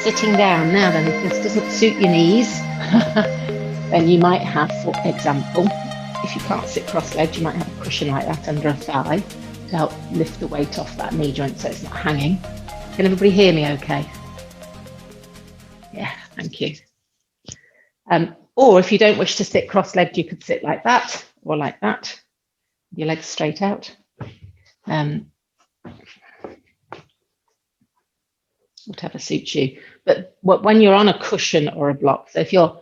sitting down. Now then, if this doesn't suit your knees, then you might have, for example, if you can't sit cross-legged, you might have a cushion like that under a thigh to help lift the weight off that knee joint so it's not hanging. Can everybody hear me okay? Yeah, thank you. Or if you don't wish to sit cross-legged, you could sit like that or like that, your legs straight out. Whatever suits you. But when you're on a cushion or a block, so if you're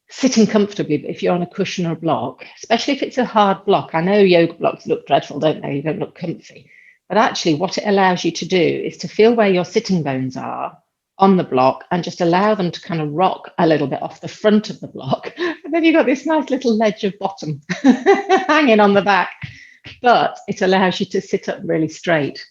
sitting comfortably, but if you're on a cushion or a block, especially if it's a hard block, I know yoga blocks look dreadful, don't they? You don't look comfy. But actually what it allows you to do is to feel where your sitting bones are on the block and just allow them to kind of rock a little bit off the front of the block. And then you've got this nice little ledge of bottom hanging on the back. But it allows you to sit up really straight,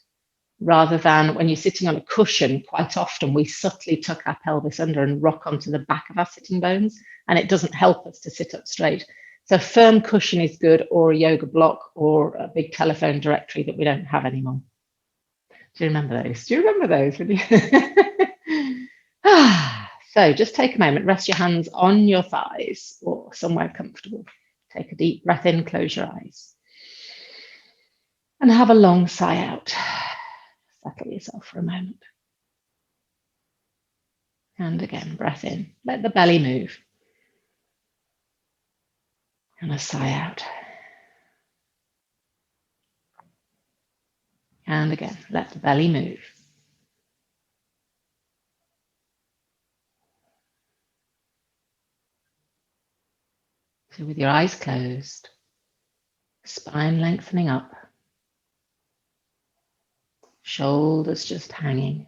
rather than when you're sitting on a cushion. Quite often we subtly tuck our pelvis under and rock onto the back of our sitting bones, and it doesn't help us to sit up straight. So a firm cushion is good, or a yoga block, or a big telephone directory that we don't have anymore. Do you remember those? Do you remember those? So just take a moment, rest your hands on your thighs or somewhere comfortable. Take a deep breath in, close your eyes, and have a long sigh out. Settle yourself for a moment. And again, breath in. Let the belly move. And a sigh out. And again, let the belly move. So with your eyes closed, spine lengthening up, shoulders just hanging.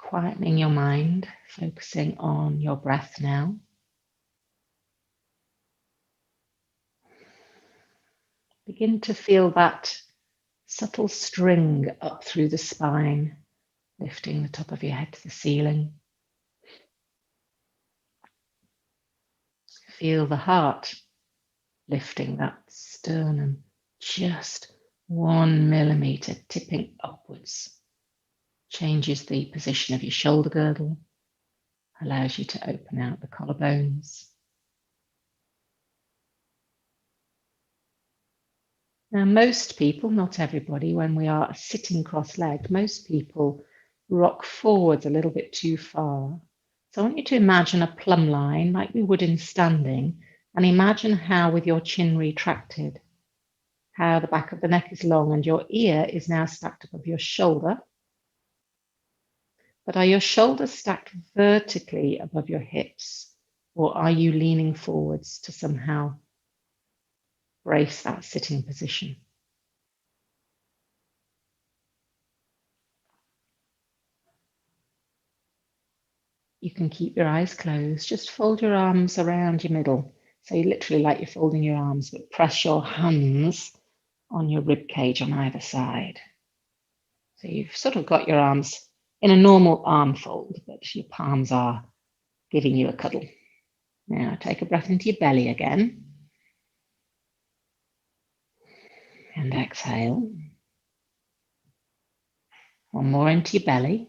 Quietening your mind, focusing on your breath now. Begin to feel that subtle string up through the spine, lifting the top of your head to the ceiling. Feel the heart lifting that sternum just 1 millimeter, tipping upwards. Changes the position of your shoulder girdle, allows you to open out the collarbones. Now, most people, not everybody, when we are sitting cross-legged, most people rock forwards a little bit too far. So I want you to imagine a plumb line like we would in standing, and imagine how with your chin retracted, how the back of the neck is long and your ear is now stacked above your shoulder. But are your shoulders stacked vertically above your hips, or are you leaning forwards to somehow brace that sitting position? You can keep your eyes closed. Just fold your arms around your middle. So you literally like you're folding your arms, but press your hands on your rib cage on either side. So you've sort of got your arms in a normal arm fold, but your palms are giving you a cuddle. Now take a breath into your belly again. And exhale. One more into your belly.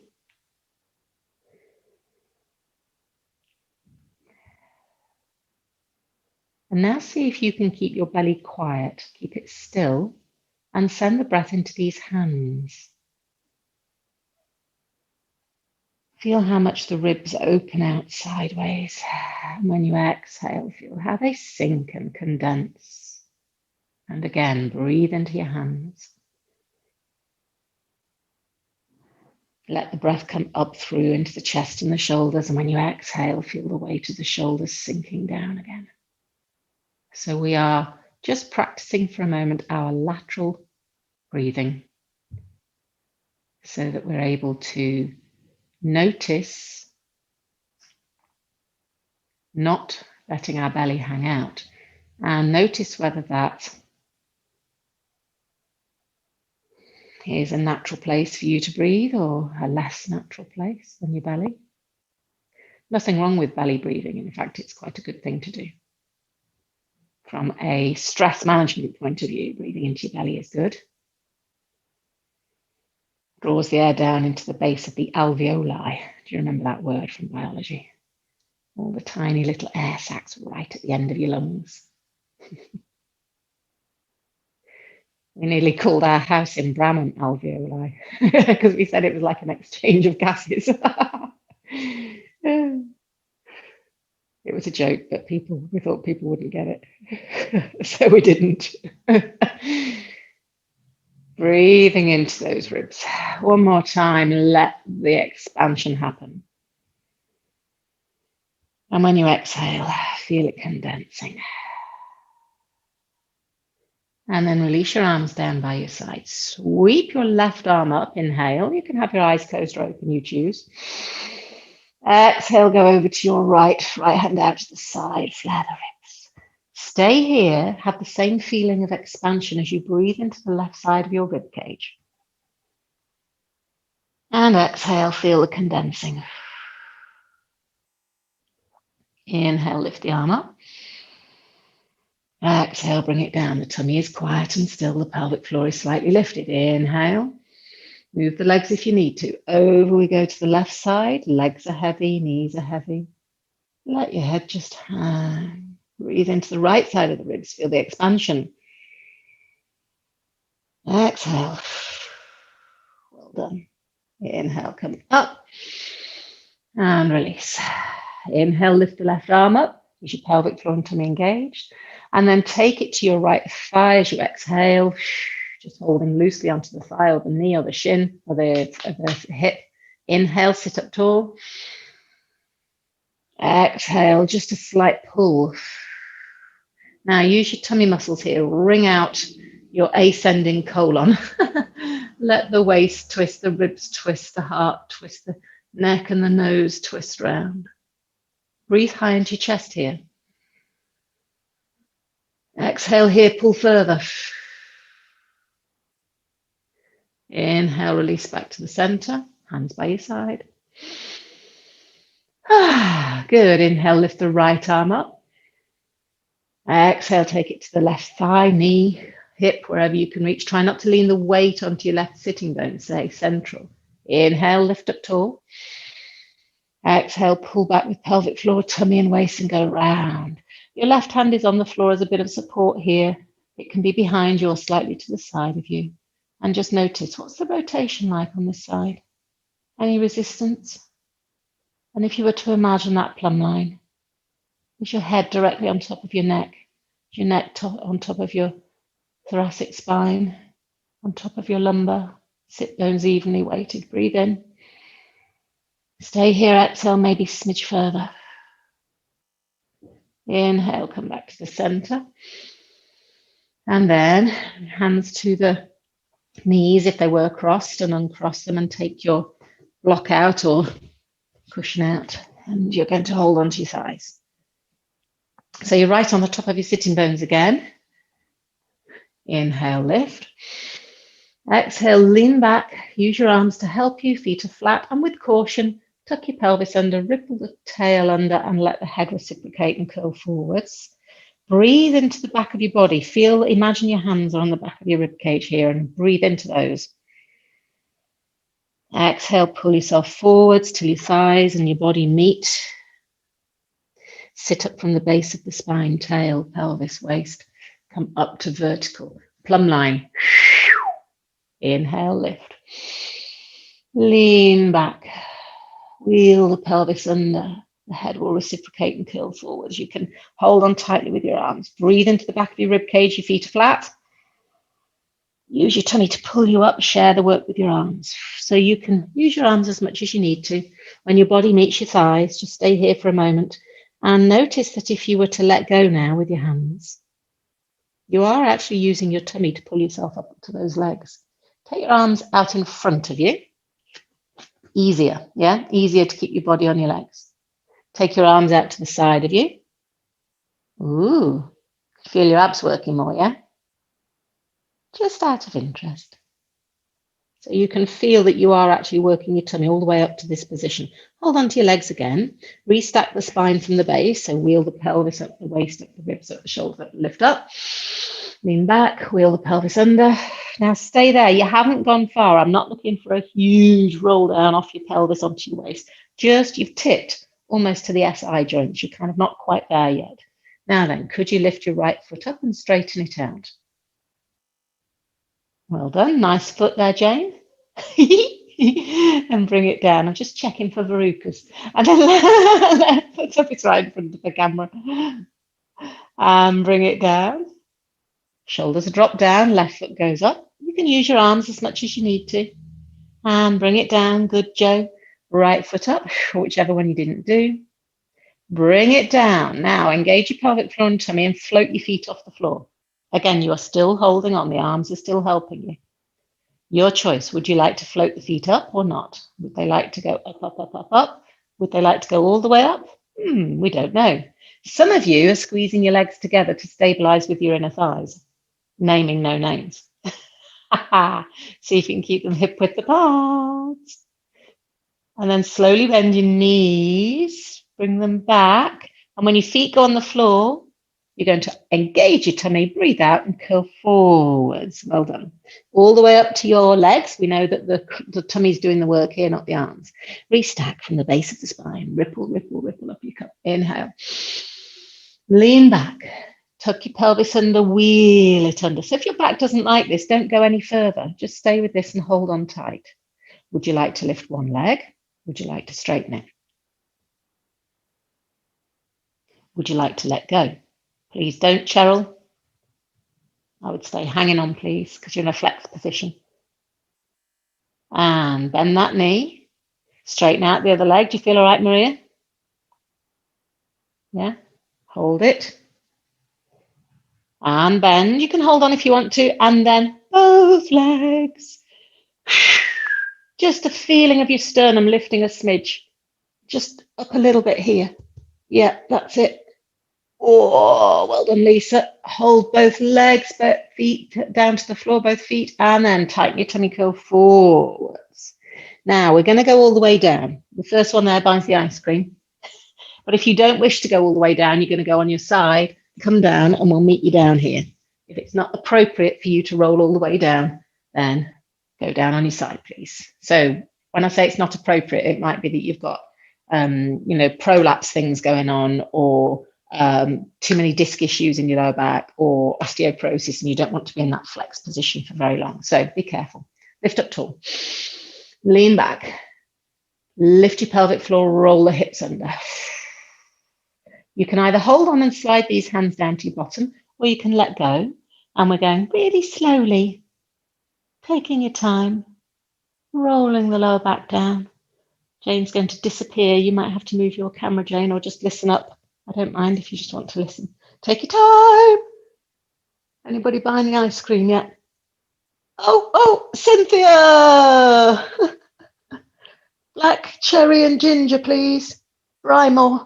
And now see if you can keep your belly quiet, keep it still, and send the breath into these hands. Feel how much the ribs open out sideways. And when you exhale, feel how they sink and condense. And again, breathe into your hands. Let the breath come up through into the chest and the shoulders. And when you exhale, feel the weight of the shoulders sinking down again. So we are just practicing for a moment our lateral breathing so that we're able to notice not letting our belly hang out, and notice whether that is a natural place for you to breathe or a less natural place than your belly. Nothing wrong with belly breathing. In fact, it's quite a good thing to do. From a stress management point of view, breathing into your belly is good. Draws the air down into the base of the alveoli. Do you remember that word from biology? All the tiny little air sacs right at the end of your lungs. We nearly called our house in Bramham alveoli because we said it was like an exchange of gases. It was a joke, but we thought people wouldn't get it. So we didn't. Breathing into those ribs. One more time, let the expansion happen. And when you exhale, feel it condensing. And then release your arms down by your side. Sweep your left arm up. Inhale. You can have your eyes closed or open, you choose. Exhale, go over to your right hand out to the side, flare the ribs. Stay here, have the same feeling of expansion as you breathe into the left side of your rib cage. And exhale, feel the condensing. Inhale, lift the arm up. Exhale, bring it down. The tummy is quiet and still. The pelvic floor is slightly lifted. Inhale. Move the legs if you need to. Over we go to the left side. Legs are heavy, knees are heavy. Let your head just hang. Breathe into the right side of the ribs. Feel the expansion. Exhale. Well done. Inhale, come up. And release. Inhale, lift the left arm up. Use your pelvic floor and tummy engaged. And then take it to your right thigh as you exhale. Just holding loosely onto the thigh or the knee or the shin or the hip. Inhale, sit up tall. Exhale, just a slight pull. Now use your tummy muscles here. Wring out your ascending colon. Let the waist twist, the ribs twist, the heart twist, the neck and the nose twist round. Breathe high into your chest here. Exhale here, pull further. Inhale, release back to the center, hands by your side. Good, inhale, lift the right arm up. Exhale, take it to the left thigh, knee, hip, wherever you can reach. Try not to lean the weight onto your left sitting bone, stay central. Inhale, lift up tall. Exhale, pull back with pelvic floor, tummy and waist and go round. Your left hand is on the floor as a bit of support here. It can be behind you or slightly to the side of you. And just notice, what's the rotation like on this side? Any resistance? And if you were to imagine that plumb line, is your head directly on top of your neck? Is your neck on top of your thoracic spine? On top of your lumbar? Sit bones evenly weighted. Breathe in. Stay here, exhale, maybe smidge further. Inhale, come back to the center. And then hands to the knees if they were crossed, and uncross them and take your block out or cushion out. And you're going to hold on to your thighs. So you're right on the top of your sitting bones again. Inhale, lift. Exhale, lean back. Use your arms to help you. Feet are flat. And with caution, tuck your pelvis under, ripple the tail under, and let the head reciprocate and curl forwards. Breathe into the back of your body. Imagine your hands are on the back of your rib cage here and breathe into those. Exhale, pull yourself forwards till your thighs and your body meet. Sit up from the base of the spine, tail, pelvis, waist. Come up to vertical. Plumb line. Inhale, lift. Lean back. Wheel the pelvis under. The head will reciprocate and curl forwards. You can hold on tightly with your arms. Breathe into the back of your rib cage. Your feet are flat. Use your tummy to pull you up. Share the work with your arms. So you can use your arms as much as you need to. When your body meets your thighs, just stay here for a moment. And notice that if you were to let go now with your hands, you are actually using your tummy to pull yourself up to those legs. Take your arms out in front of you. Easier, yeah? Easier to keep your body on your legs. Take your arms out to the side of you. Ooh, feel your abs working more, yeah? Just out of interest. So you can feel that you are actually working your tummy all the way up to this position. Hold on to your legs again. Restack the spine from the base. So wheel the pelvis up, the waist up, the ribs up, the shoulders up, lift up. Lean back, wheel the pelvis under. Now stay there. You haven't gone far. I'm not looking for a huge roll down off your pelvis onto your waist. Just you've tipped almost to the SI joints. You're kind of not quite there yet. Now then, could you lift your right foot up and straighten it out? Well done. Nice foot there, Jane. And bring it down. I'm just checking for verrucas. And then left foot up, it's right in front of the camera. And bring it down. Shoulders drop down, left foot goes up. You can use your arms as much as you need to. And bring it down. Good, Joe. Right foot up, whichever one you didn't do. Bring it down. Now engage your pelvic floor and tummy and float your feet off the floor. Again, you are still holding on. The arms are still helping you. Your choice. Would you like to float the feet up or not? Would they like to go up, up, up, up, up? Would they like to go all the way up? We don't know. Some of you are squeezing your legs together to stabilize with your inner thighs. Naming no names. See if you can keep them hip width apart. And then slowly bend your knees, bring them back. And when your feet go on the floor, you're going to engage your tummy, breathe out and curl forwards. Well done. All the way up to your legs. We know that the tummy's doing the work here, not the arms. Restack from the base of the spine. Ripple, ripple, ripple up your cup. Inhale. Lean back. Tuck your pelvis under, wheel it under. So if your back doesn't like this, don't go any further. Just stay with this and hold on tight. Would you like to lift one leg? Would you like to straighten it? Would you like to let go? Please don't, Cheryl. I would stay hanging on, please, because you're in a flex position. And bend that knee. Straighten out the other leg. Do you feel all right, Maria? Yeah? Hold it. And bend. You can hold on if you want to. And then both legs. Just a feeling of your sternum lifting a smidge. Just up a little bit here. Yeah, that's it. Oh, well done, Lisa. Hold both legs, both feet down to the floor, both feet, and then tighten your tummy curl forwards. Now we're going to go all the way down. The first one there buys the ice cream. But if you don't wish to go all the way down, you're going to go on your side, come down, and we'll meet you down here. If it's not appropriate for you to roll all the way down, then go down on your side, please. So when I say it's not appropriate, it might be that you've got, prolapse things going on, or too many disc issues in your lower back, or osteoporosis, and you don't want to be in that flex position for very long. So be careful. Lift up tall. Lean back. Lift your pelvic floor, roll the hips under. You can either hold on and slide these hands down to your bottom, or you can let go. And we're going really slowly, taking your time, rolling the lower back down. Jane's going to disappear. You might have to move your camera, Jane, or just listen up. I don't mind if you just want to listen. Take your time. Anybody buying the ice cream yet? Oh, Cynthia! Black cherry and ginger, please. Brymore.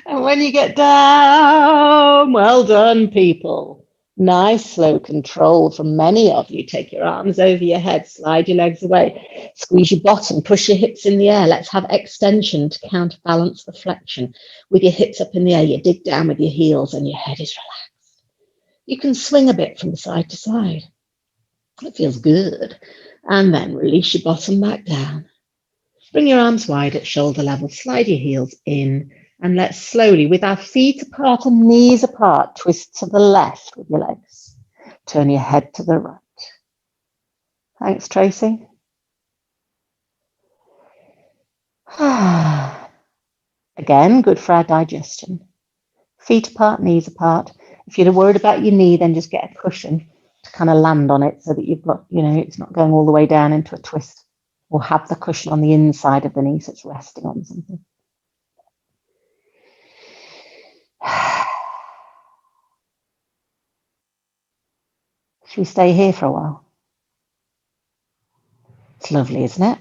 And when you get down, well done, people. Nice, slow control from many of you. Take your arms over your head, slide your legs away, squeeze your bottom, push your hips in the air. Let's have extension to counterbalance the flexion. With your hips up in the air, you dig down with your heels and your head is relaxed. You can swing a bit from side to side. It feels good. And then release your bottom back down. Bring your arms wide at shoulder level, slide your heels in, and let's slowly, with our feet apart and knees apart, twist to the left with your legs. Turn your head to the right. Thanks, Tracy. Again, good for our digestion. Feet apart, knees apart. If you're worried about your knee, then just get a cushion to kind of land on it so that you've got, it's not going all the way down into a twist. Or have the cushion on the inside of the knee so it's resting on something. Should we stay here for a while? It's lovely, isn't it?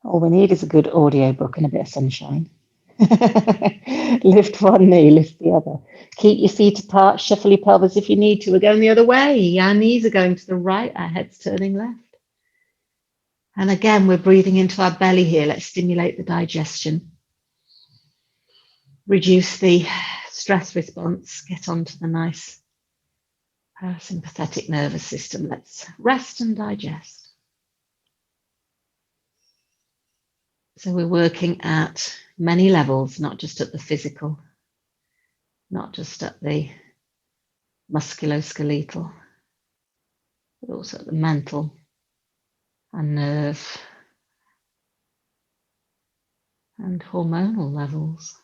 All we need is a good audio book and a bit of sunshine. Lift one knee, lift the other. Keep your feet apart, shuffle your pelvis if you need to. We're going the other way. Our knees are going to the right, our head's turning left. And again, we're breathing into our belly here. Let's stimulate the digestion. Reduce the stress response. Get onto the nice parasympathetic nervous system. Let's rest and digest. So we're working at many levels, not just at the physical, not just at the musculoskeletal, but also at the mental and nerve and hormonal levels.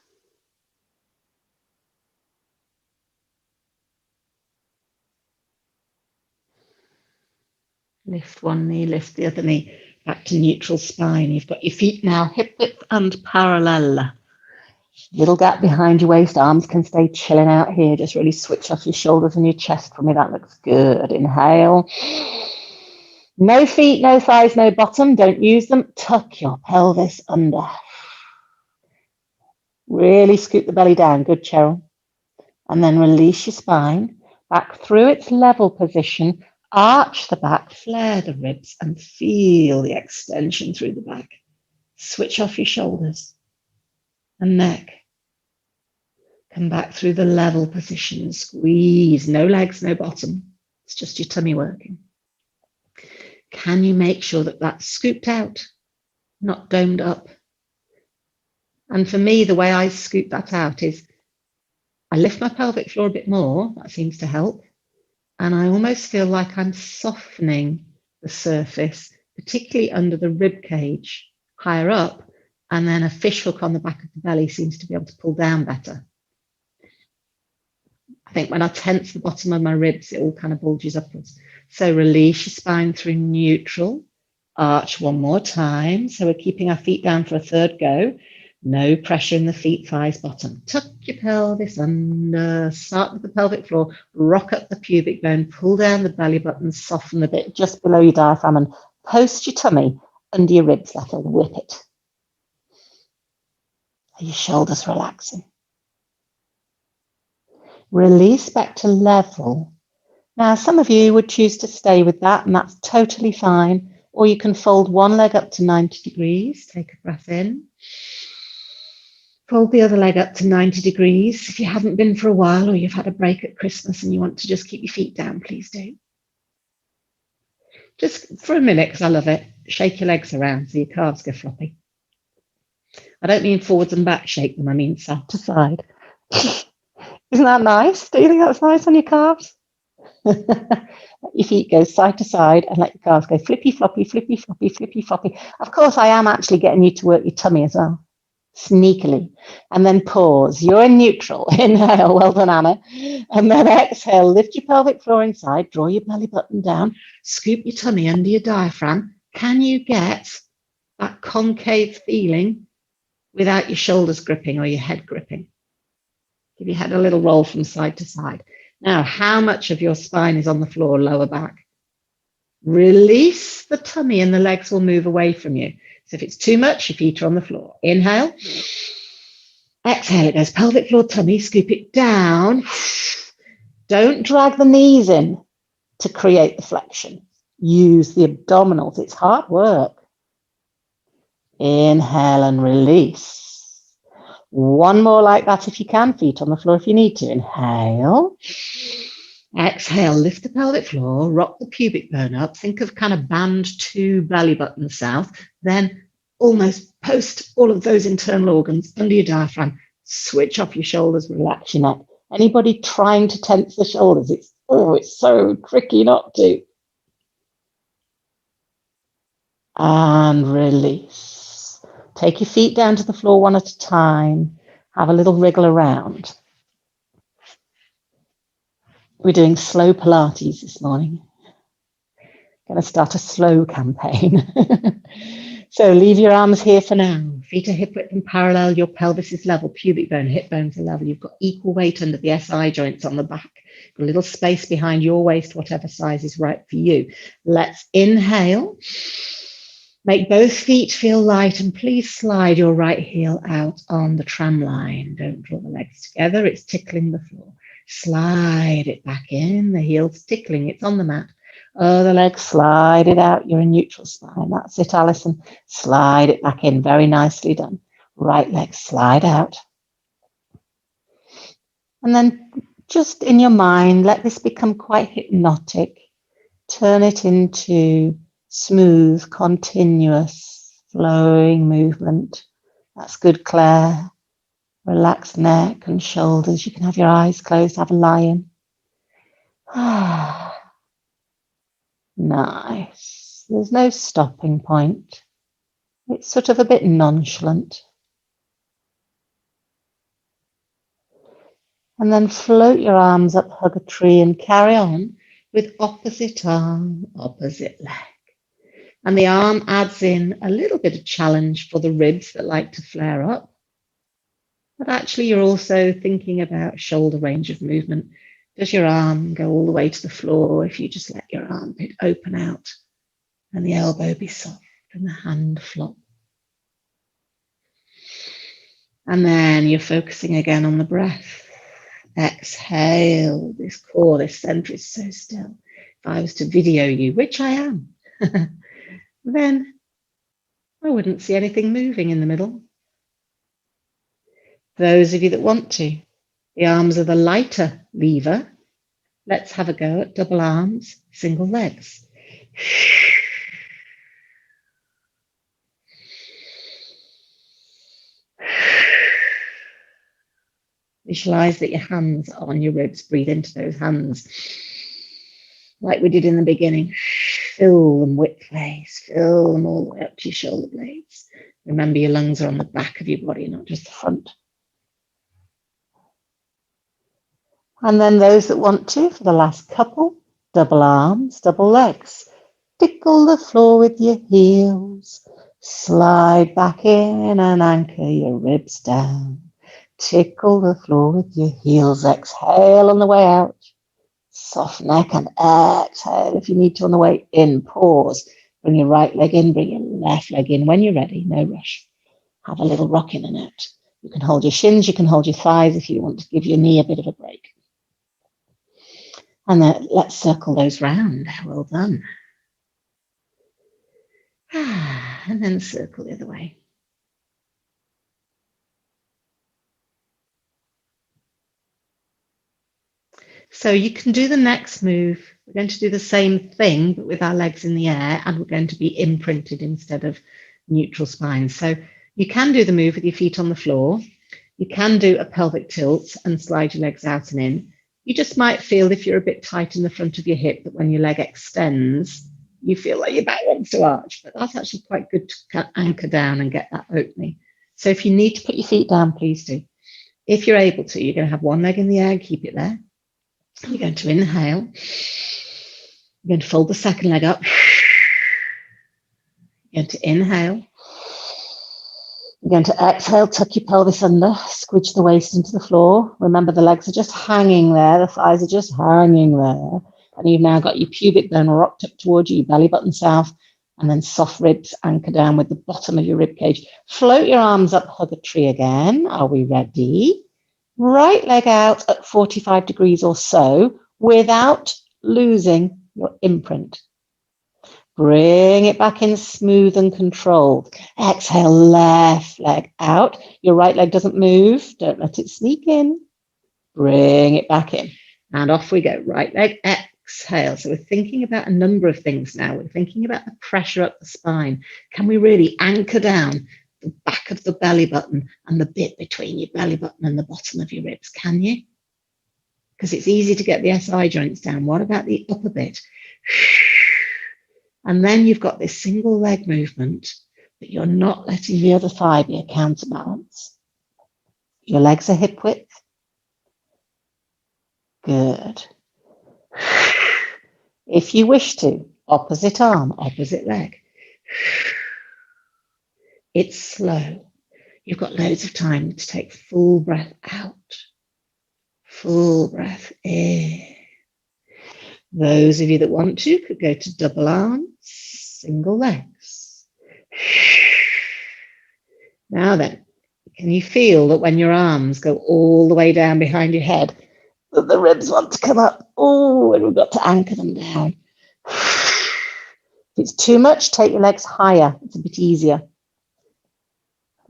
Lift one knee, lift the other knee, back to neutral spine. You've got your feet now hip width and parallel. Little gap behind your waist, arms can stay chilling out here. Just really switch off your shoulders and your chest for me. That looks good. Inhale. No feet, no thighs, no bottom. Don't use them. Tuck your pelvis under. Really scoop the belly down. Good, Cheryl. And then release your spine back through its level position. Arch the back, flare the ribs, and feel the extension through the back. Switch off your shoulders and neck. Come back through the level position. Squeeze. No legs, no bottom. It's just your tummy working. Can you make sure that that's scooped out, not domed up? And for me, the way I scoop that out is I lift my pelvic floor a bit more. That seems to help. And I almost feel like I'm softening the surface, particularly under the rib cage, higher up. And then a fish hook on the back of the belly seems to be able to pull down better. I think when I tense the bottom of my ribs, it all kind of bulges upwards. So release your spine through neutral. Arch one more time. So we're keeping our feet down for a third go. No pressure in the feet, thighs, bottom. Tuck your pelvis under. Start with the pelvic floor. Rock up the pubic bone. Pull down the belly button. Soften the bit just below your diaphragm and post your tummy under your ribs. That'll whip it. Are your shoulders relaxing? Release back to level. Now, some of you would choose to stay with that, and that's totally fine. Or you can fold one leg up to 90 degrees. Take a breath in. Fold the other leg up to 90 degrees. If you haven't been for a while or you've had a break at Christmas and you want to just keep your feet down, please do. Just for a minute, because I love it, shake your legs around so your calves go floppy. I don't mean forwards and back shake them, I mean side to side. Isn't that nice? Do you think that's nice on your calves? Let your feet go side to side and let your calves go flippy, floppy, flippy, floppy, flippy, floppy. Of course, I am actually getting you to work your tummy as well, sneakily. And then pause. You're in neutral. Inhale. Well done, Anna. And then exhale. Lift your pelvic floor inside. Draw your belly button down. Scoop your tummy under your diaphragm. Can you get that concave feeling without your shoulders gripping or your head gripping? Give your head a little roll from side to side. Now, how much of your spine is on the floor, lower back? Release the tummy and the legs will move away from you. So if it's too much, your feet are on the floor. Inhale. Exhale, it goes pelvic floor, tummy, scoop it down. Don't drag the knees in to create the flexion. Use the abdominals. It's hard work. Inhale and release. One more like that if you can, feet on the floor if you need to. Inhale. Exhale, lift the pelvic floor, rock the pubic bone up. Think of kind of band to belly button south. Then almost post all of those internal organs under your diaphragm. Switch off your shoulders, relax your neck. Anybody trying to tense the shoulders, it's so tricky not to. And release. Take your feet down to the floor one at a time. Have a little wriggle around. We're doing slow Pilates this morning. Going to start a slow campaign. So leave your arms here for now. Feet are hip width and parallel. Your pelvis is level. Pubic bone, hip bones are level. You've got equal weight under the SI joints on the back. A little space behind your waist, whatever size is right for you. Let's inhale. Make both feet feel light and please slide your right heel out on the tram line. Don't draw the legs together. It's tickling the floor. Slide it back in. The heel's tickling. It's on the mat. Other leg, slide it out. You're in neutral spine. That's it, Alison. Slide it back in. Very nicely done. Right leg, slide out. And then just in your mind, let this become quite hypnotic. Turn it into smooth, continuous, flowing movement. That's good, Claire. Relax neck and shoulders. You can have your eyes closed, have a lie-in. Nice. There's no stopping point. It's sort of a bit nonchalant. And then float your arms up, hug a tree, and carry on with opposite arm, opposite leg. And the arm adds in a little bit of challenge for the ribs that like to flare up. But actually, you're also thinking about shoulder range of movement. Does your arm go all the way to the floor if you just let your armpit open out and the elbow be soft and the hand flop? And then you're focusing again on the breath. Exhale, this core, this center is so still. If I was to video you, which I am, then I wouldn't see anything moving in the middle. Those of you that want to, the arms are the lighter lever. Let's have a go at double arms, single legs. Visualize that your hands are on your ribs. Breathe into those hands like we did in the beginning. Fill them width ways. Fill them all the way up to your shoulder blades. Remember, your lungs are on the back of your body, not just the front. And then those that want to, for the last couple, double arms, double legs. Tickle the floor with your heels. Slide back in and anchor your ribs down. Tickle the floor with your heels. Exhale on the way out. Soft neck and exhale. If you need to on the way in, pause. Bring your right leg in, bring your left leg in. When you're ready, no rush. Have a little rock in and out. You can hold your shins, you can hold your thighs if you want to give your knee a bit of a break. And then let's circle those round. Well done. And then circle the other way. So you can do the next move. We're going to do the same thing, but with our legs in the air, and we're going to be imprinted instead of neutral spine. So you can do the move with your feet on the floor. You can do a pelvic tilt and slide your legs out and in. You just might feel, if you're a bit tight in the front of your hip, that when your leg extends, you feel like your back wants to arch, but that's actually quite good to anchor down and get that opening. So if you need to put your feet down, please do. If you're able to, you're going to have one leg in the air, keep it there. You're going to inhale. You're going to fold the second leg up. You're going to inhale. You're going to exhale, tuck your pelvis under, squidge the waist into the floor. Remember, the legs are just hanging there. The thighs are just hanging there. And you've now got your pubic bone rocked up towards you, your belly button south, and then soft ribs anchor down with the bottom of your rib cage. Float your arms up, hug a tree again. Are we ready? Right leg out at 45 degrees or so without losing your imprint. Bring it back in smooth and controlled. Exhale, left leg out. Your right leg doesn't move. Don't let it sneak in. Bring it back in. And off we go. Right leg, exhale. So we're thinking about a number of things now. We're thinking about the pressure up the spine. Can we really anchor down the back of the belly button and the bit between your belly button and the bottom of your ribs? Can you? Because it's easy to get the SI joints down. What about the upper bit? And then you've got this single leg movement, but you're not letting the other thigh be a counterbalance. Your legs are hip width. Good. If you wish to, opposite arm, opposite leg. It's slow. You've got loads of time to take full breath out. Full breath in. Those of you that want to could go to double arms, single legs. Now then, can you feel that when your arms go all the way down behind your head, that the ribs want to come up? Oh, and we've got to anchor them down. If it's too much, take your legs higher. It's a bit easier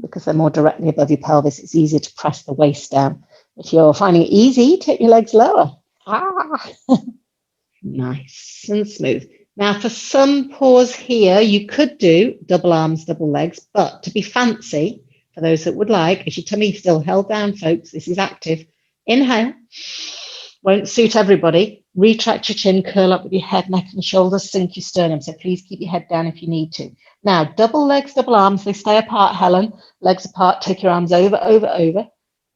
because they're more directly above your pelvis. It's easier to press the waist down. If you're finding it easy, take your legs lower. Nice and smooth. Now, for some pause here, you could do double arms, double legs, but to be fancy, for those that would like, is your tummy still held down, folks? This is active. Inhale. Won't suit everybody. Retract your chin, curl up with your head, neck, and shoulders, sink your sternum. So please keep your head down if you need to. Now, double legs, double arms. They stay apart, Helen. Legs apart. Take your arms over, over, over.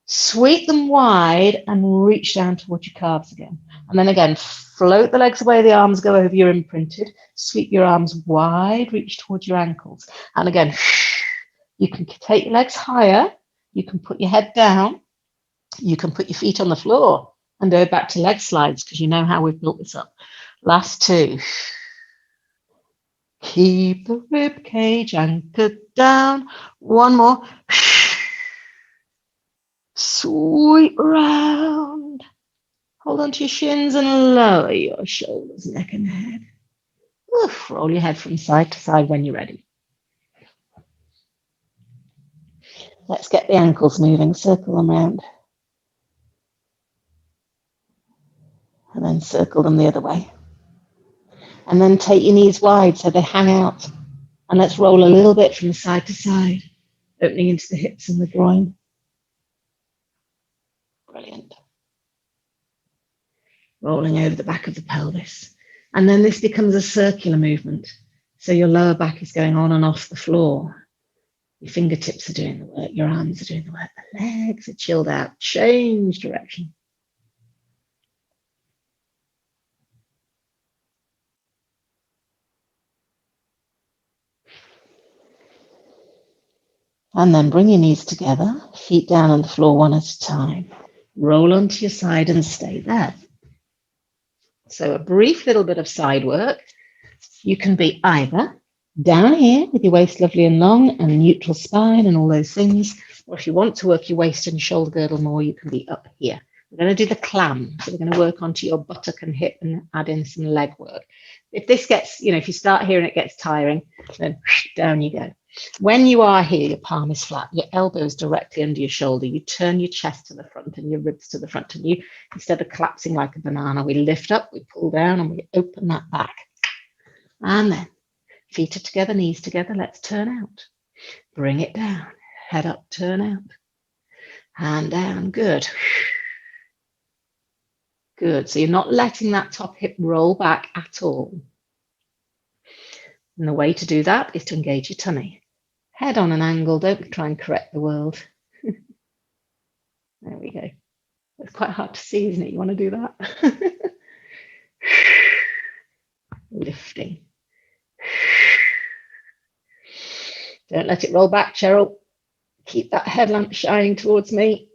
Sweep them wide and reach down towards your calves again. And then again, float the legs away, the arms go over your imprinted. Sweep your arms wide, reach towards your ankles. And again, you can take your legs higher. You can put your head down. You can put your feet on the floor and go back to leg slides because you know how we've built this up. Last two. Keep the rib cage anchored down. One more. Sweep round. Hold on to your shins and lower your shoulders, neck and head. Oof, roll your head from side to side when you're ready. Let's get the ankles moving. Circle them around. And then circle them the other way. And then take your knees wide so they hang out. And let's roll a little bit from side to side, opening into the hips and the groin. Brilliant. Rolling over the back of the pelvis. And then this becomes a circular movement. So your lower back is going on and off the floor. Your fingertips are doing the work. Your arms are doing the work. The legs are chilled out. Change direction. And then bring your knees together, feet down on the floor one at a time. Roll onto your side and stay there. So a brief little bit of side work. You can be either down here with your waist lovely and long and neutral spine and all those things, or if you want to work your waist and shoulder girdle more, you can be up here. We're going to do the clam. So we're going to work onto your buttock and hip and add in some leg work. If this gets, if you start here and it gets tiring, then down you go. When you are here, your palm is flat, your elbow is directly under your shoulder. You turn your chest to the front and your ribs to the front. And you, instead of collapsing like a banana, we lift up, we pull down, and we open that back. And then feet are together, knees together. Let's turn out. Bring it down. Head up, turn out. Hand down. Good. Good. So you're not letting that top hip roll back at all. And the way to do that is to engage your tummy. Head on an angle. Don't try and correct the world. There we go. It's quite hard to see, isn't it? You want to do that? Lifting. Don't let it roll back, Cheryl. Keep that headlamp shining towards me.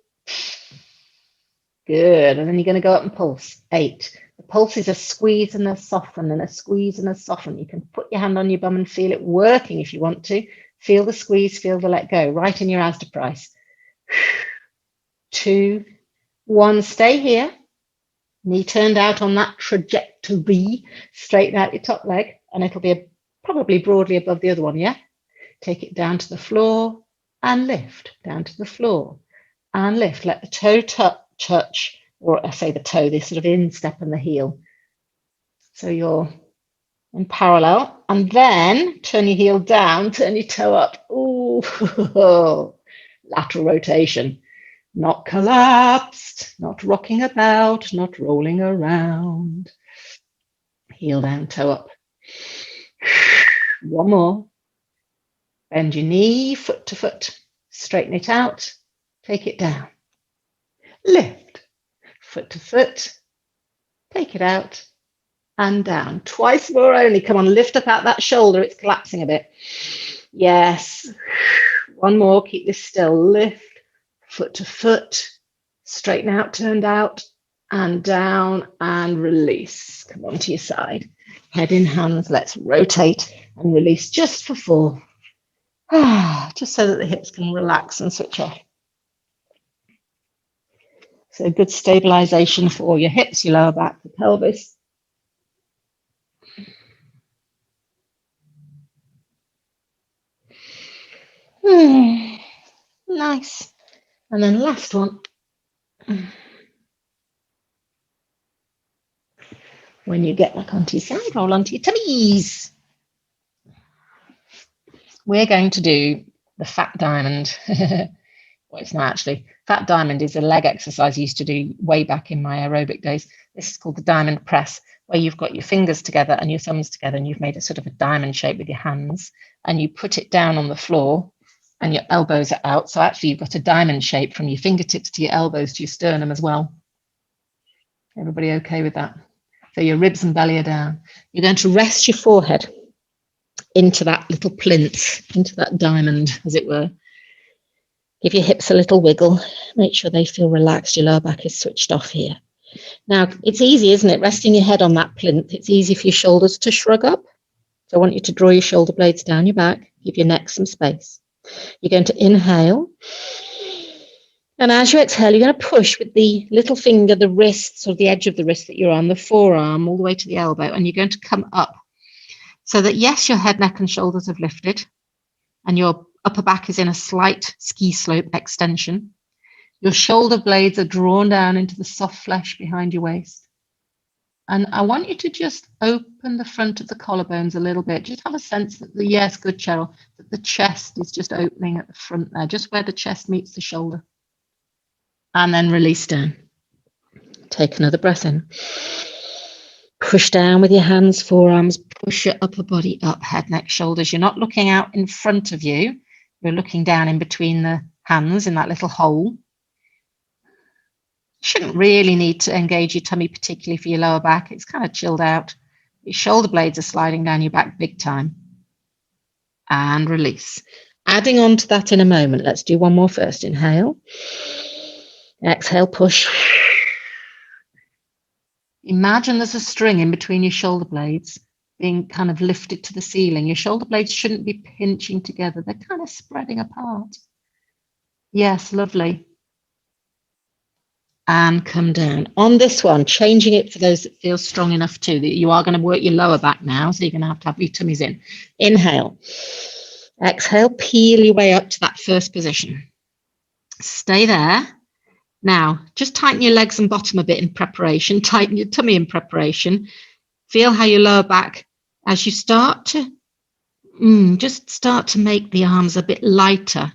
Good. And then you're going to go up and pulse. 8. The pulse is a squeeze and a soften and a squeeze and a soften. You can put your hand on your bum and feel it working if you want to. Feel the squeeze, feel the let go, right in your Asda price. 2, 1, stay here. Knee turned out on that trajectory. Straighten out your top leg and it'll be probably broadly above the other one, yeah? Take it down to the floor and lift. Down to the floor and lift. Let the toe touch, or I say the toe, this sort of instep and the heel. So you're in parallel. And then turn your heel down, turn your toe up. Ooh, lateral rotation. Not collapsed, not rocking about, not rolling around. Heel down, toe up. One more. Bend your knee, foot to foot. Straighten it out. Take it down. Lift. Foot to foot. Take it out. And down. Twice more only. Come on, lift up out that shoulder. It's collapsing a bit. Yes. One more. Keep this still. Lift. Foot to foot. Straighten out, turned out. And down and release. Come on to your side. Head in hands. Let's rotate and release just for 4. Just so that the hips can relax and switch off. So good stabilization for your hips, your lower back, the pelvis. Nice. And then last one. When you get back onto your side, roll onto your tummies. We're going to do the fat diamond. Well, it's not actually. Fat diamond is a leg exercise I used to do way back in my aerobic days. This is called the diamond press, where you've got your fingers together and your thumbs together, and you've made a sort of a diamond shape with your hands, and you put it down on the floor, and your elbows are out. So actually, you've got a diamond shape from your fingertips to your elbows to your sternum as well. Everybody okay with that? So your ribs and belly are down. You're going to rest your forehead into that little plinth, into that diamond, as it were. Give your hips a little wiggle. Make sure they feel relaxed. Your lower back is switched off here. Now, it's easy, isn't it? Resting your head on that plinth, it's easy for your shoulders to shrug up. So I want you to draw your shoulder blades down your back. Give your neck some space. You're going to inhale. And as you exhale, you're going to push with the little finger, the wrists, or the edge of the wrist that you're on, the forearm, all the way to the elbow. And you're going to come up so that, yes, your head, neck, and shoulders have lifted. And your upper back is in a slight ski slope extension. Your shoulder blades are drawn down into the soft flesh behind your waist. And I want you to just open the front of the collarbones a little bit. Just have a sense that yes, good, Cheryl, that the chest is just opening at the front there, just where the chest meets the shoulder. And then release down. Take another breath in. Push down with your hands, forearms, push your upper body up, head, neck, shoulders. You're not looking out in front of you. You're looking down in between the hands in that little hole. You shouldn't really need to engage your tummy, particularly for your lower back. It's kind of chilled out. Your shoulder blades are sliding down your back big time. And release. Adding on to that in a moment. Let's do one more first. Inhale. Exhale, push. Imagine there's a string in between your shoulder blades being kind of lifted to the ceiling. Your shoulder blades shouldn't be pinching together. They're kind of spreading apart. Yes, lovely. And come down. On this one, changing it for those that feel strong enough too, that you are going to work your lower back now, so you're going to have your tummies in. Inhale. Exhale, peel your way up to that first position. Stay there. Now, just tighten your legs and bottom a bit in preparation. Tighten your tummy in preparation. Feel how your lower back, as you start to, just start to make the arms a bit lighter.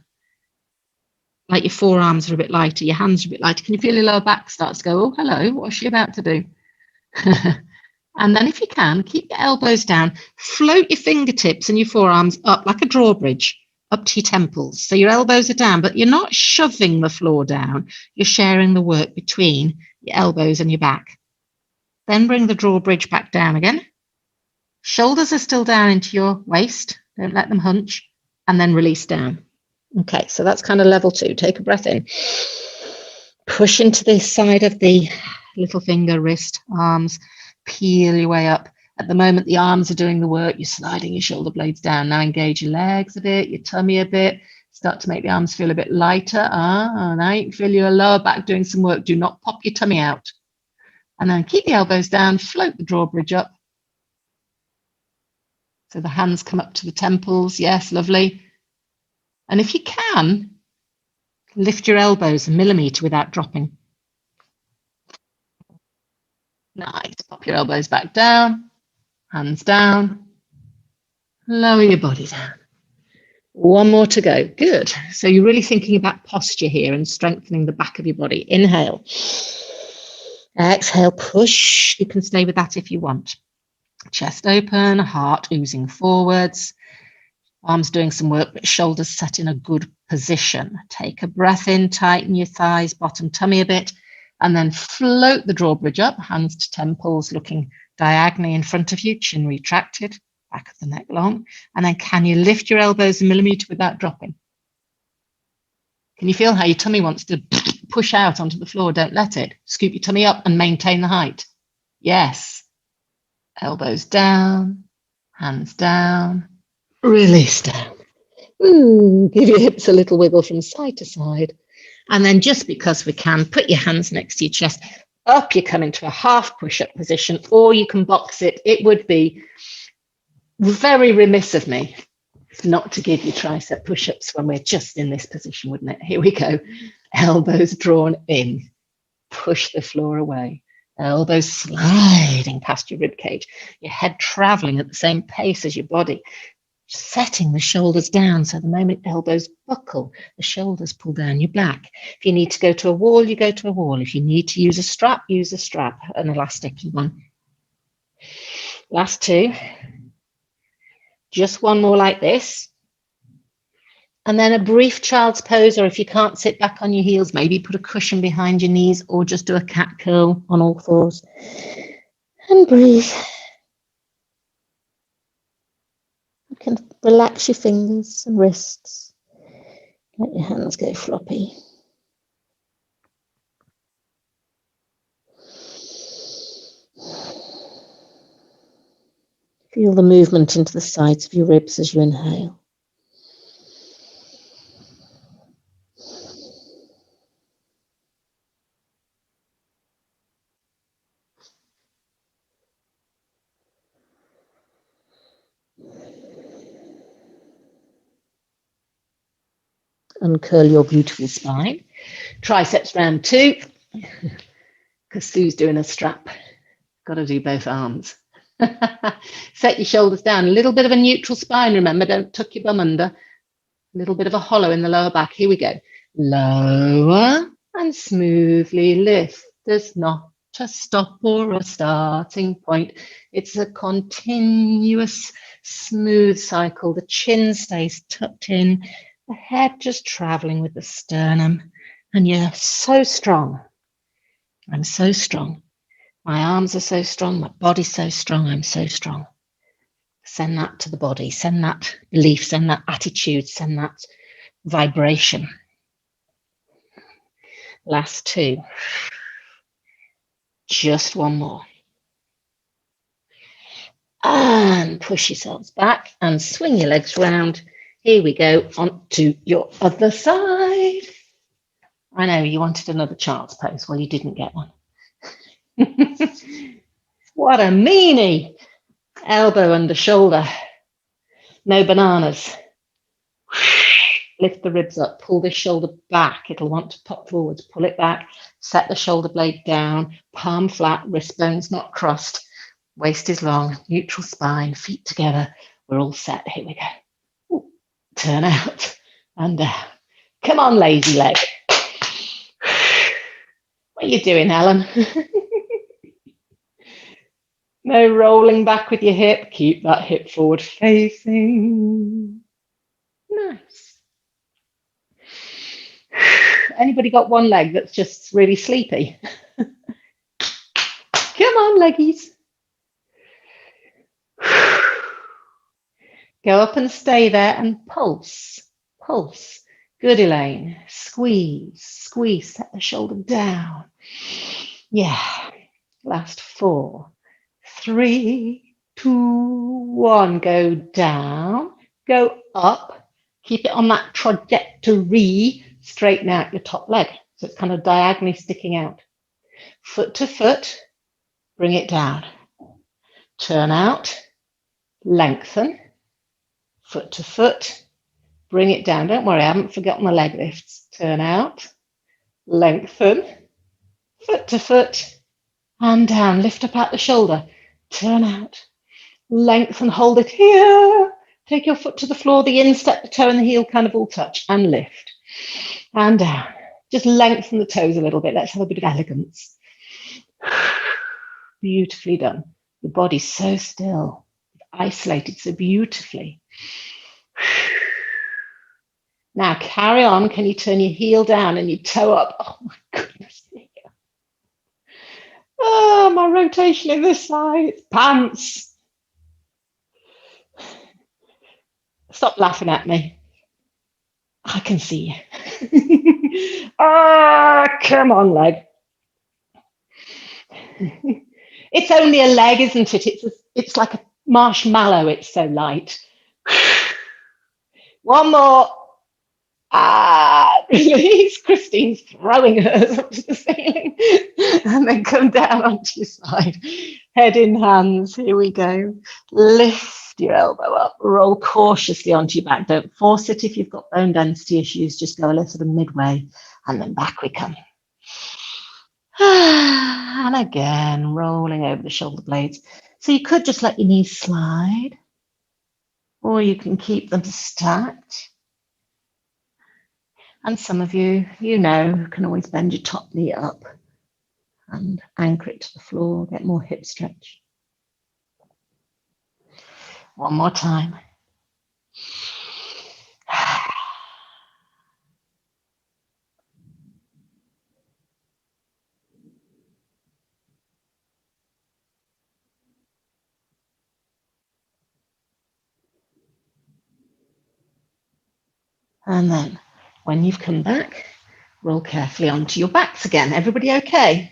Like your forearms are a bit lighter, your hands are a bit lighter. Can you feel your lower back starts to go, oh, hello, what's she about to do? And then if you can, keep your elbows down. Float your fingertips and your forearms up like a drawbridge, up to your temples. So your elbows are down, but you're not shoving the floor down. You're sharing the work between your elbows and your back. Then bring the drawbridge back down again. Shoulders are still down into your waist. Don't let them hunch. And then release down. Okay, so that's kind of level 2. Take a breath in. Push into the side of the little finger, wrist, arms. Peel your way up. At the moment, the arms are doing the work. You're sliding your shoulder blades down. Now engage your legs a bit, your tummy a bit. Start to make the arms feel a bit lighter. Now you can feel your lower back doing some work. Do not pop your tummy out. And then keep the elbows down. Float the drawbridge up. So the hands come up to the temples. Yes, lovely. And if you can, lift your elbows a millimetre without dropping. Nice. Pop your elbows back down, hands down, lower your body down. One more to go. Good. So you're really thinking about posture here and strengthening the back of your body. Inhale. Exhale, push. You can stay with that if you want. Chest open, heart oozing forwards. Arms doing some work, but shoulders set in a good position. Take a breath in, tighten your thighs, bottom tummy a bit, and then float the drawbridge up, hands to temples, looking diagonally in front of you, chin retracted, back of the neck long. And then can you lift your elbows a millimetre without dropping? Can you feel how your tummy wants to push out onto the floor? Don't let it. Scoop your tummy up and maintain the height. Yes. Elbows down, hands down. Release down. Give your hips a little wiggle from side to side. And then just because we can, put your hands next to your chest. Up, you come into a half push-up position, or you can box it. It would be very remiss of me not to give you tricep push-ups when we're just in this position, wouldn't it? Here we go. Elbows drawn in. Push the floor away. Elbows sliding past your rib cage. Your head traveling at the same pace as your body. Setting the shoulders down, so the moment elbows buckle, the shoulders pull down your back. If you need to go to a wall, you go to a wall. If you need to use a strap, an elastic one. Last two. Just one more like this. And then a brief child's pose, or if you can't sit back on your heels, maybe put a cushion behind your knees or just do a cat curl on all fours. And breathe. You can relax your fingers and wrists. Let your hands go floppy. Feel the movement into the sides of your ribs as you inhale. Uncurl your beautiful spine. Triceps round 2. Because Sue's doing a strap. Got to do both arms. Set your shoulders down. A little bit of a neutral spine, remember. Don't tuck your bum under. A little bit of a hollow in the lower back. Here we go. Lower and smoothly lift. There's not a stop or a starting point. It's a continuous, smooth cycle. The chin stays tucked in. The head just traveling with the sternum. And you're so strong. I'm so strong. My arms are so strong. My body's so strong. I'm so strong. Send that to the body. Send that belief. Send that attitude. Send that vibration. Last two. Just one more. And push yourselves back and swing your legs round. Here we go, on to your other side. I know you wanted another child's pose. Well, you didn't get one. What a meanie. Elbow under shoulder. No bananas. Lift the ribs up. Pull this shoulder back. It'll want to pop forwards. Pull it back. Set the shoulder blade down. Palm flat. Wrist bones not crossed. Waist is long. Neutral spine. Feet together. We're all set. Here we go. Ooh, turn out and down. Come on, lazy leg. What are you doing, Helen? No rolling back with your hip. Keep that hip forward facing. Nice. Anybody got one leg that's just really sleepy? Come on, leggies. Go up and stay there and pulse. Pulse. Good, Elaine. Squeeze. Squeeze. Set the shoulder down. Yeah. Last 4. 3, 2, 1. Go down. Go up. Keep it on that trajectory. Straighten out your top leg. So it's kind of diagonally sticking out. Foot to foot. Bring it down. Turn out. Lengthen. Foot to foot. Bring it down. Don't worry, I haven't forgotten the leg lifts. Turn out. Lengthen. Foot to foot. And down. Lift up at the shoulder. Turn out. Lengthen. Hold it here. Take your foot to the floor. The instep, the toe and the heel kind of all touch. And lift. And down. Just lengthen the toes a little bit. Let's have a bit of elegance. Beautifully done. Your body's so still. Isolated so beautifully. Now carry on. Can you turn your heel down and your toe up? Oh my goodness. Oh, my rotation in this side. Pants. Stop laughing at me. I can see you. Come on, leg. It's only a leg, isn't it? It's like a marshmallow. It's so light. One more. Release. Christine's throwing hers up to the ceiling. And then come down onto your side. Head in hands. Here we go. Lift Lift your elbow up, roll cautiously onto your back. Don't force it if you've got bone density issues, just go a little bit midway and then back we come. And again, rolling over the shoulder blades. So you could just let your knees slide, or you can keep them stacked. And some of you, can always bend your top knee up and anchor it to the floor, get more hip stretch. One more time. And then when you've come back, roll carefully onto your backs again. Everybody okay?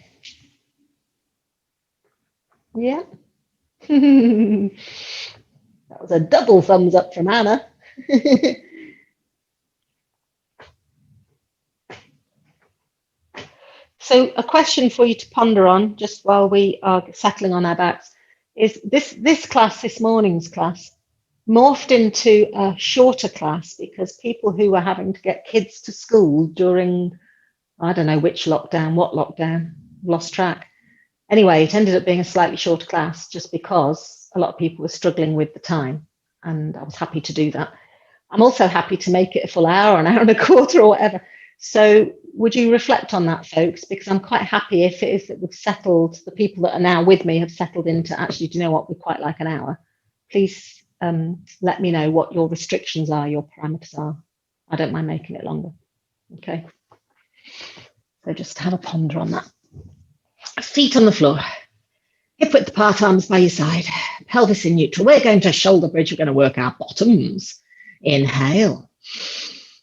Yeah. That was a double thumbs up from Anna. So a question for you to ponder on just while we are settling on our backs is this class, this morning's class, morphed into a shorter class because people who were having to get kids to school during, I don't know which lockdown, what lockdown, lost track. Anyway, it ended up being a slightly shorter class just because a lot of people were struggling with the time, and I was happy to do that. I'm also happy to make it a full hour, an hour and a quarter or whatever. So would you reflect on that, folks? Because I'm quite happy if it is that we've settled, the people that are now with me have settled into actually, do you know what, we quite like an hour. Please let me know what your restrictions are, your parameters are. I don't mind making it longer. Okay. So just have a ponder on that. Feet on the floor. Hip width apart, arms by your side. Pelvis in neutral. We're going to shoulder bridge. We're going to work our bottoms. Inhale.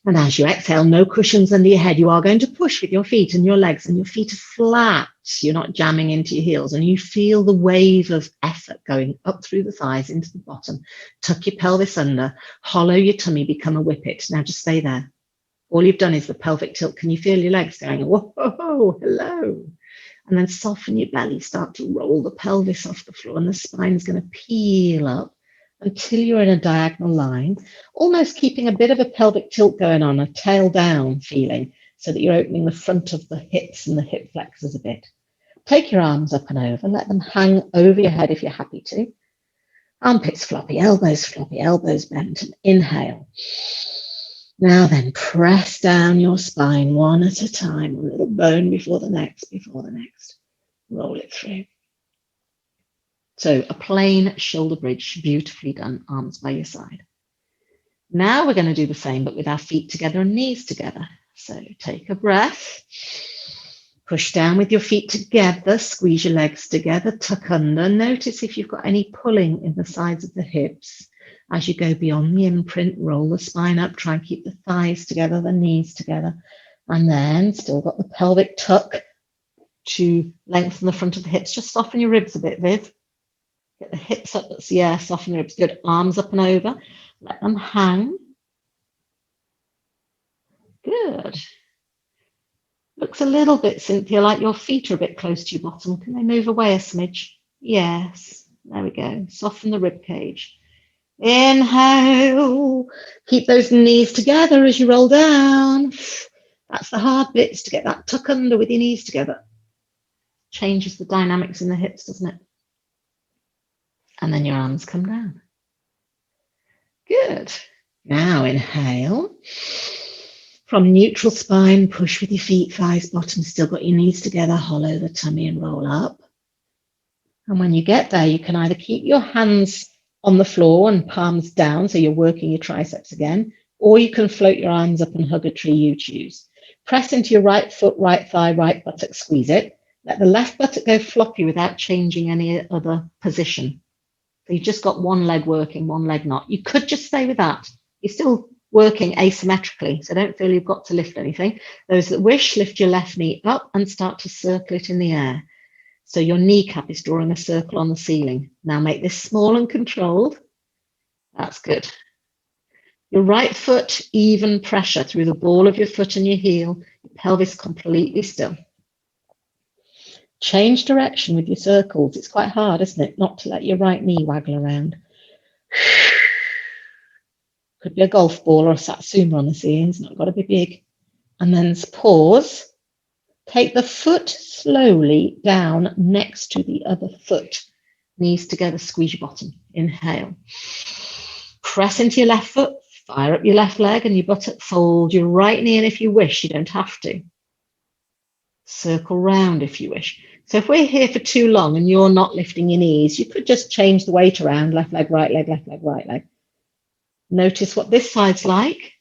And as you exhale, no cushions under your head. You are going to push with your feet and your legs, and your feet are flat. You're not jamming into your heels, and you feel the wave of effort going up through the thighs into the bottom. Tuck your pelvis under, hollow your tummy, become a whippet. Now just stay there. All you've done is the pelvic tilt. Can you feel your legs going, whoa, hello? And then soften your belly, start to roll the pelvis off the floor, and the spine's going to peel up until you're in a diagonal line, almost keeping a bit of a pelvic tilt going on, a tail down feeling, so that you're opening the front of the hips and the hip flexors a bit. Take your arms up and over, let them hang over your head if you're happy to. Armpits floppy, elbows bent, and inhale. Now then, press down your spine one at a time, a little bone before the next, Roll it through. So a plain shoulder bridge, beautifully done, arms by your side. Now we're going to do the same, but with our feet together and knees together. So take a breath, push down with your feet together, squeeze your legs together, tuck under. Notice if you've got any pulling in the sides of the hips. As you go beyond the imprint, roll the spine up, try and keep the thighs together, the knees together, and then still got the pelvic tuck to lengthen the front of the hips. Just soften your ribs a bit, Viv. Get the hips up, soften the ribs. Good, arms up and over. Let them hang. Good. Looks a little bit, Cynthia, like your feet are a bit close to your bottom. Can they move away a smidge? Yes, there we go. Soften the rib cage. Inhale. Keep those knees together as you roll down. That's the hard bits, to get that tuck under with your knees together. Changes the dynamics in the hips, doesn't it? And then your arms come down. Good. Now inhale. From neutral spine, push with your feet, thighs, bottom, still got your knees together, hollow the tummy and roll up. And when you get there, you can either keep your hands on the floor and palms down, so you're working your triceps again, or you can float your arms up and hug a tree, you choose. Press into your right foot, right thigh, right buttock, squeeze it. Let the left buttock go floppy without changing any other position. So you've just got one leg working, one leg not. You could just stay with that. You're still working asymmetrically, so don't feel you've got to lift anything. Those that wish, lift your left knee up and start to circle it in the air. So your kneecap is drawing a circle on the ceiling. Now make this small and controlled. That's good. Your right foot, even pressure through the ball of your foot and your heel. Your pelvis completely still. Change direction with your circles. It's quite hard, isn't it, not to let your right knee waggle around. Could be a golf ball or a satsuma on the ceiling. It's not got to be big. And then pause. Take the foot slowly down next to the other foot. Knees together, squeeze your bottom. Inhale. Press into your left foot, fire up your left leg and your buttock. Fold your right knee in if you wish. You don't have to. Circle round if you wish. So if we're here for too long and you're not lifting your knees, you could just change the weight around. Left leg, right leg, left leg, right leg. Notice what this side's like.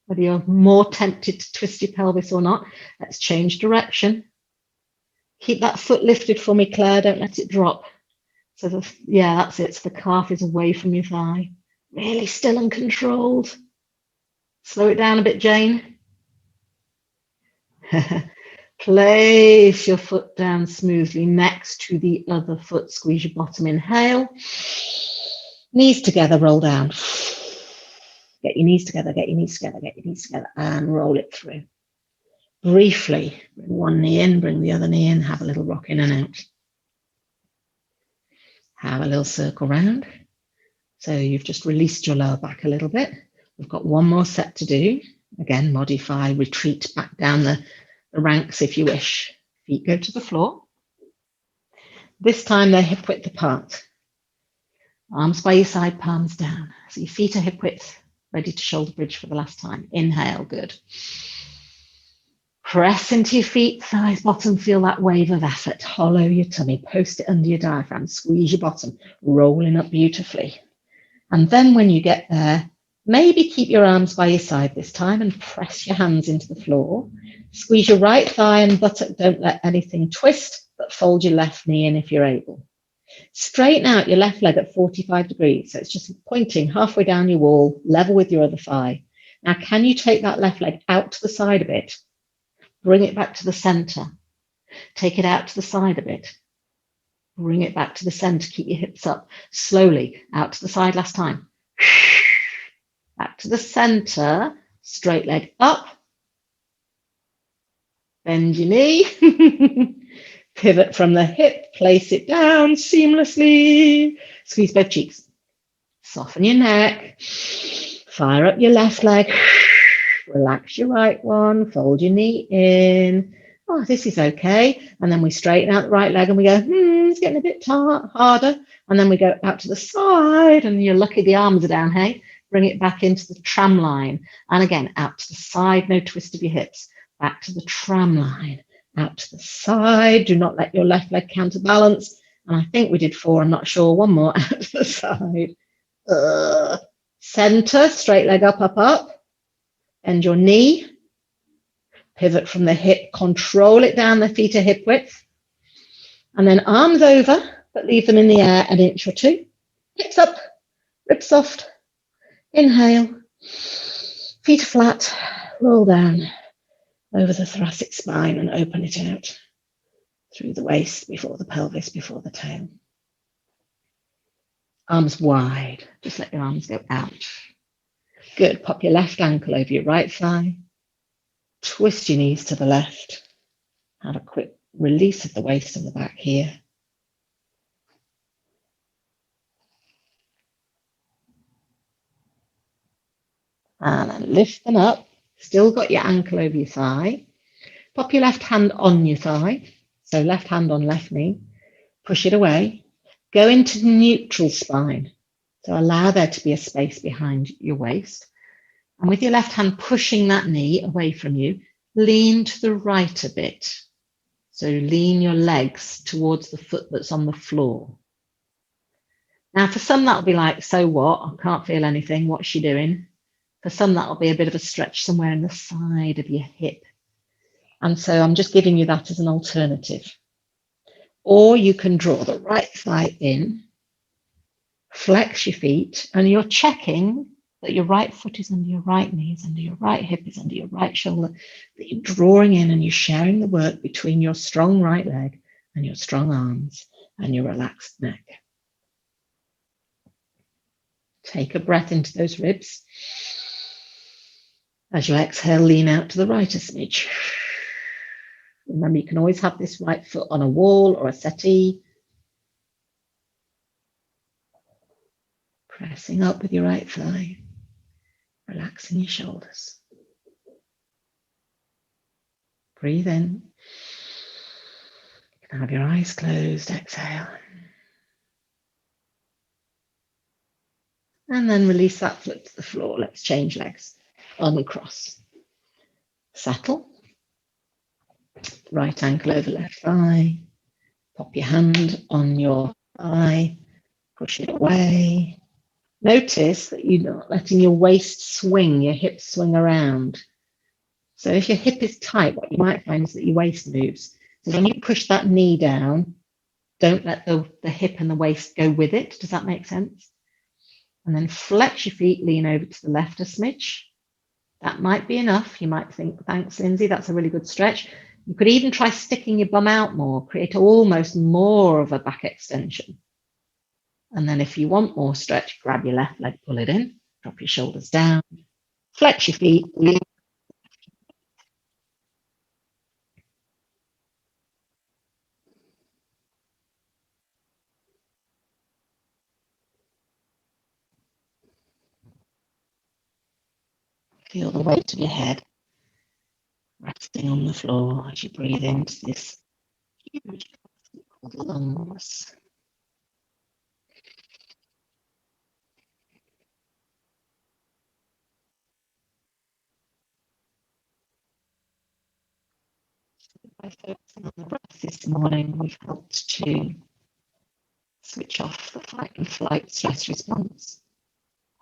Whether you're more tempted to twist your pelvis or not. Let's change direction. Keep that foot lifted for me, Claire. Don't let it drop. So yeah, that's it. So the calf is away from your thigh. Really still and controlled. Slow it down a bit, Jane. Place your foot down smoothly next to the other foot. Squeeze your bottom. Inhale. Knees together, roll down. Get your knees together, get your knees together, get your knees together, and roll it through. Briefly, bring one knee in, bring the other knee in, have a little rock in and out. Have a little circle round. So you've just released your lower back a little bit. We've got one more set to do. Again, modify, retreat back down the ranks if you wish. Feet go to the floor. This time they're hip width apart. Arms by your side, palms down. So your feet are hip width, ready to shoulder bridge for the last time. Inhale, good. Press into your feet, thighs, bottom, feel that wave of effort. Hollow your tummy, post it under your diaphragm, squeeze your bottom, rolling up beautifully. And then when you get there, maybe keep your arms by your side this time and press your hands into the floor. Squeeze your right thigh and buttock, don't let anything twist, but fold your left knee in if you're able. Straighten out your left leg at 45 degrees. So it's just pointing halfway down your wall, level with your other thigh. Now, can you take that left leg out to the side a bit? Bring it back to the center. Take it out to the side a bit. Bring it back to the center. Keep your hips up. Slowly out to the side last time. Back to the center. Straight leg up. Bend your knee. Pivot from the hip. Place it down seamlessly. Squeeze both cheeks. Soften your neck. Fire up your left leg. Relax your right one. Fold your knee in. Oh, this is okay. And then we straighten out the right leg and we go, it's getting a bit harder. And then we go out to the side and you're lucky the arms are down, hey? Bring it back into the tram line. And again, out to the side, no twist of your hips. Back to the tram line. Out to the side. Do not let your left leg counterbalance. And I think we did 4, I'm not sure. One more out to the side. Center, straight leg up, up, up. Bend your knee. Pivot from the hip, control it down, the feet are hip width. And then arms over, but leave them in the air an inch or 2. Hips up, ribs soft. Inhale. Feet are flat, roll down over the thoracic spine and open it out through the waist, before the pelvis, before the tail. Arms wide, just let your arms go out. Good, pop your left ankle over your right thigh. Twist your knees to the left. Have a quick release of the waist and the back here. And then lift them up. Still got your ankle over your thigh. Pop your left hand on your thigh. So left hand on left knee. Push it away. Go into neutral spine. So allow there to be a space behind your waist. And with your left hand pushing that knee away from you, lean to the right a bit. So lean your legs towards the foot that's on the floor. Now, for some, that'll be like, so what? I can't feel anything. What's she doing? For some, that'll be a bit of a stretch somewhere in the side of your hip. And so I'm just giving you that as an alternative. Or you can draw the right thigh in, flex your feet, and you're checking that your right foot is under your right knee, is under your right hip, is under your right shoulder, that you're drawing in and you're sharing the work between your strong right leg and your strong arms and your relaxed neck. Take a breath into those ribs. As you exhale, lean out to the right a smidge. Remember, you can always have this right foot on a wall or a settee. Pressing up with your right thigh, relaxing your shoulders. Breathe in. You can have your eyes closed, exhale. And then release that foot to the floor. Let's change legs. Uncross. Settle. Right ankle over left thigh. Pop your hand on your thigh. Push it away. Notice that you're not letting your waist swing, your hips swing around. So if your hip is tight, what you might find is that your waist moves. So when you push that knee down, don't let the hip and the waist go with it. Does that make sense? And then flex your feet, lean over to the left a smidge. That might be enough. You might think, thanks, Lindsay, that's a really good stretch. You could even try sticking your bum out more, create almost more of a back extension. And then if you want more stretch, grab your left leg, pull it in, drop your shoulders down, flex your feet. Feel the weight of your head resting on the floor as you breathe into this huge lungs. By focusing on the breath this morning, we've helped to switch off the fight and flight stress response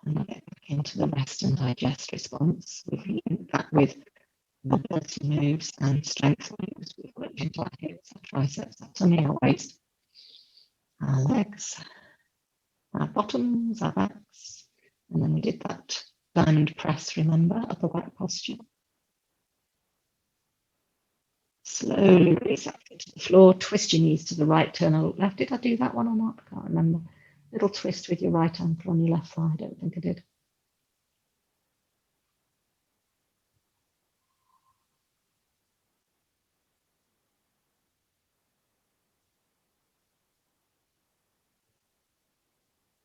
and get back into the rest and digest response. We've linked that with mobility moves and strength moves. We've worked into our hips, our triceps, our tummy, our waist, our legs, our bottoms, our backs, and then we did that diamond press, remember, upper back posture. Slowly release that foot to the floor, twist your knees to the right, turn and look left. Did I do that one or not? I can't remember. Little twist with your right ankle on your left thigh. I don't think I did.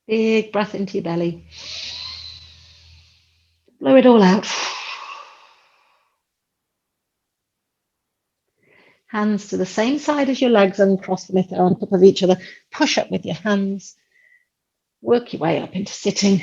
Big breath into your belly. Blow it all out. Hands to the same side as your legs, uncross them if they're on top of each other. Push up with your hands. Work your way up into sitting.